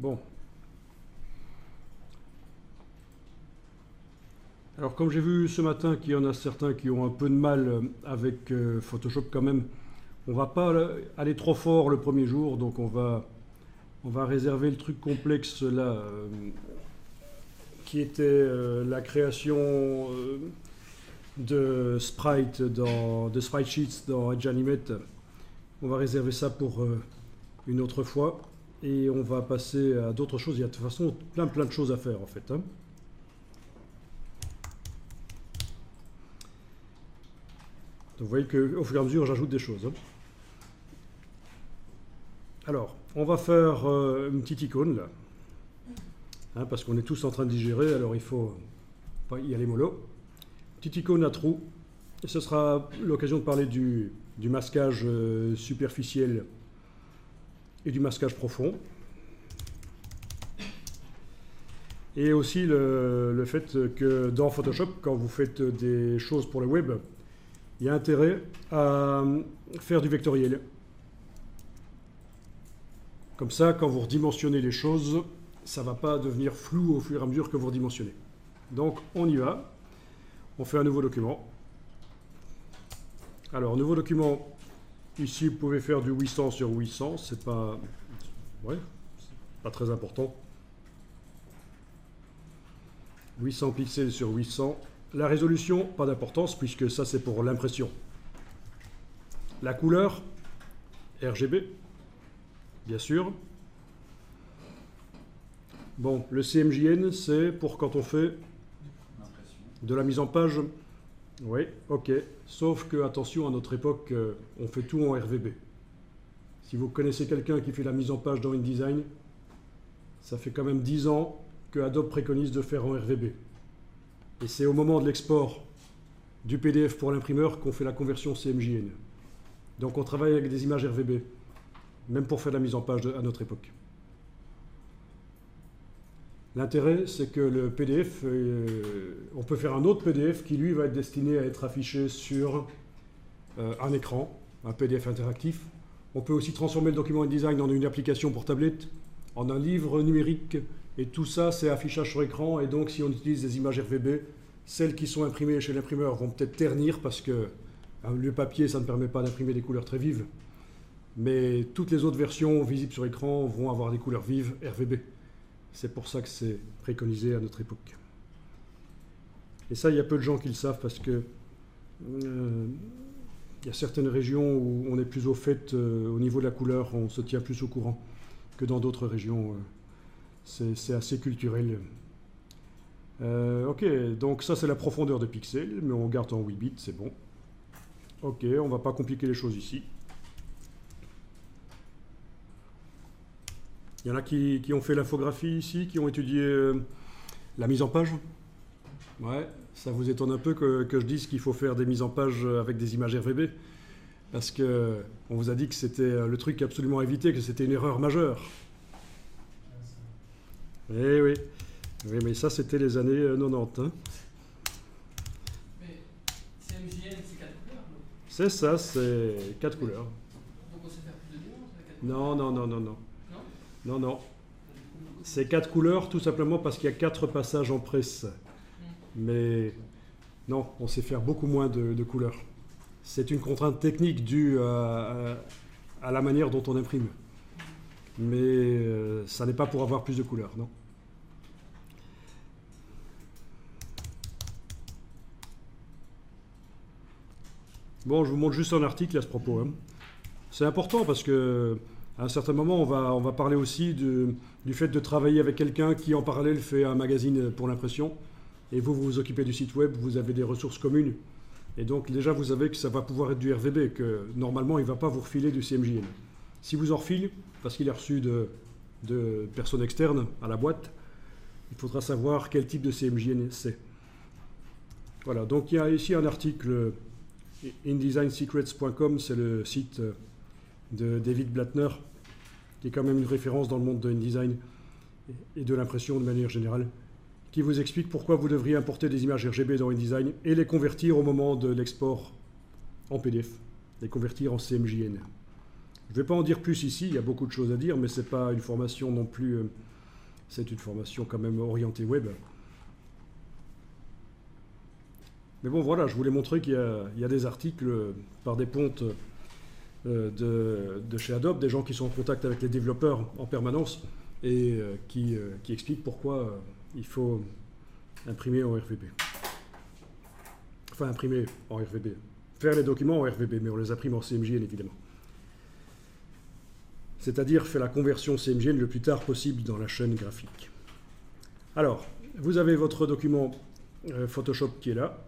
Bon. Alors comme j'ai vu ce matin qu'il y en a certains qui ont un peu de mal avec Photoshop quand même, on va pas aller trop fort le premier jour, donc on va réserver le truc complexe là, qui était la création de sprites de sprite sheets dans Edge Animate. On va réserver ça pour une autre fois et on va passer à d'autres choses. Il y a de toute façon plein de choses à faire en fait, hein. Donc vous voyez qu'au fur et à mesure j'ajoute des choses, hein. Alors, on va faire une petite icône là, hein, parce qu'on est tous en train de digérer, alors il faut pas y aller mollo. Petite icône à trous, et ce sera l'occasion de parler du masquage superficiel et du masquage profond. Et aussi le fait que dans Photoshop, quand vous faites des choses pour le web, il y a intérêt à faire du vectoriel. Comme ça, quand vous redimensionnez les choses, ça ne va pas devenir flou au fur et à mesure que vous redimensionnez. Donc, on y va. On fait un nouveau document. Alors, nouveau document, ici, vous pouvez faire du 800 sur 800. C'est pas très important. 800 pixels sur 800. La résolution, pas d'importance, puisque ça, c'est pour l'impression. La couleur, RGB. Bien sûr. Bon, le CMJN, c'est pour quand on fait de la mise en page. Oui, ok. Sauf que, attention, à notre époque, on fait tout en RVB. Si vous connaissez quelqu'un qui fait la mise en page dans InDesign, ça fait quand même 10 ans que Adobe préconise de faire en RVB. Et c'est au moment de l'export du PDF pour l'imprimeur qu'on fait la conversion CMJN. Donc on travaille avec des images RVB. Même pour faire la mise en page à notre époque. L'intérêt, c'est que le PDF, on peut faire un autre PDF qui, lui, va être destiné à être affiché sur un écran, un PDF interactif. On peut aussi transformer le document InDesign en une application pour tablette, en un livre numérique, et tout ça, c'est affichage sur écran, et donc si on utilise des images RVB, celles qui sont imprimées chez l'imprimeur vont peut-être ternir, parce que le papier, ça ne permet pas d'imprimer des couleurs très vives. Mais toutes les autres versions visibles sur écran vont avoir des couleurs vives RVB. C'est pour ça que c'est préconisé à notre époque. Et ça, il y a peu de gens qui le savent parce que il y a certaines régions où on est plus au fait au niveau de la couleur, on se tient plus au courant que dans d'autres régions. C'est assez culturel. Ok, donc ça c'est la profondeur de pixels, mais on garde en 8 bits, c'est bon. Ok, on ne va pas compliquer les choses ici. Il y en a qui ont fait l'infographie ici, qui ont étudié la mise en page. Ouais, ça vous étonne un peu que je dise qu'il faut faire des mises en page avec des images RVB. Parce qu'on vous a dit que c'était le truc absolument à éviter, que c'était une erreur majeure. Eh oui. Oui, mais ça c'était les années 90. Hein. Mais CMJN, c'est 4 couleurs, non? C'est ça, c'est 4 couleurs. Donc on sait faire plus de nuances avec 4 Non, couleurs? non, non, non, non. Non? Non, non. C'est 4 couleurs tout simplement parce qu'il y a 4 passages en presse. Mais non, on sait faire beaucoup moins de couleurs. C'est une contrainte technique due à la manière dont on imprime. Mais ça n'est pas pour avoir plus de couleurs, non. Bon, je vous montre juste un article à ce propos, hein. C'est important parce que à un certain moment, on va parler aussi du fait de travailler avec quelqu'un qui, en parallèle, fait un magazine pour l'impression. Et vous vous occupez du site web, vous avez des ressources communes. Et donc, déjà, vous savez que ça va pouvoir être du RVB, que normalement, il ne va pas vous refiler du CMJN. Si vous en refile, parce qu'il est reçu de personnes externes à la boîte, il faudra savoir quel type de CMJN c'est. Voilà, donc il y a ici un article, InDesignSecrets.com, c'est le site de David Blattner, qui est quand même une référence dans le monde de InDesign et de l'impression de manière générale, qui vous explique pourquoi vous devriez importer des images RGB dans InDesign et les convertir au moment de l'export en PDF, les convertir en CMJN. Je ne vais pas en dire plus ici, il y a beaucoup de choses à dire, mais ce n'est pas une formation non plus C'est une formation quand même orientée web. Mais bon, voilà, je voulais montrer qu'il y a des articles par des pontes de chez Adobe, des gens qui sont en contact avec les développeurs en permanence et qui expliquent pourquoi il faut imprimer en RVB. Enfin, imprimer en RVB. Faire les documents en RVB, mais on les imprime en CMJN, évidemment. C'est-à-dire faire la conversion CMJN le plus tard possible dans la chaîne graphique. Alors, vous avez votre document Photoshop qui est là.